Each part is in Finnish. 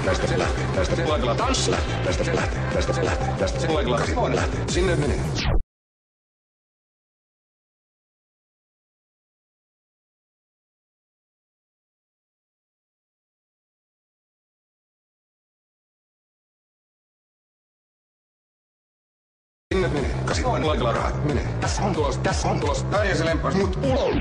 Tästä se lähtee, tästä se laitella tanssi lähtee, tästä se lähtee, tästä se lähtee, tästä se laitella kasinoon lähtee, sinne menee. Sinne menee, kasinoon laitella rahat, menee. Tässä on tulos, Tarja se lempas mut ulos.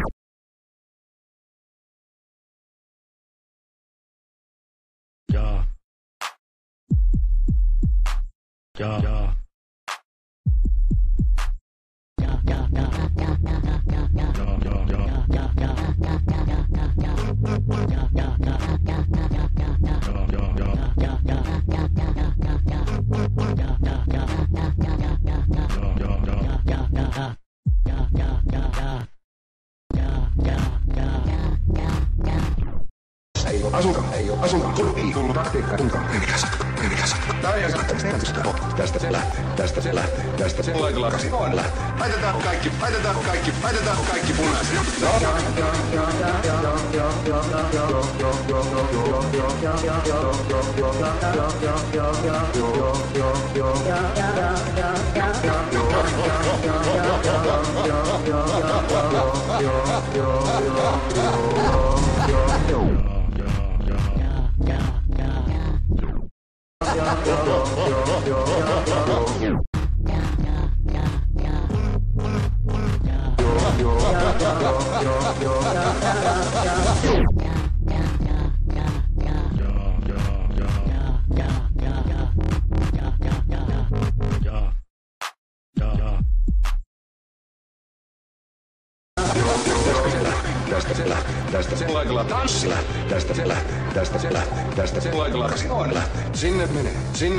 Ei oo asunkaan, ei tullut taktiikkaa, ei mikään satko. Tarja se lähtee, tästä se lähtee, tästä se laitella kasinoon lähtee. Laitetaan kaikki punaiset. Tästä se laitella tanssi lähtee, tästä se laitella kasinoon lähtee. Sinne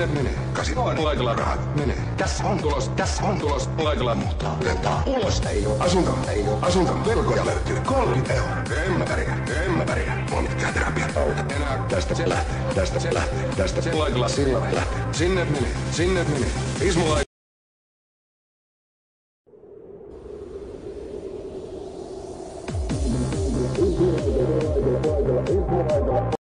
menee, kasinoon laitella rahat, menee. Tässä on tulos, laitella muuttaa. Otetaan ulos, ei oo asunkaan, velkoja löytyy 30 euroa. En mä pärjää, on mitkään terapiat auta. Enää tästä se laitella sillä lähtee. Sinne menee, Ismo laitella.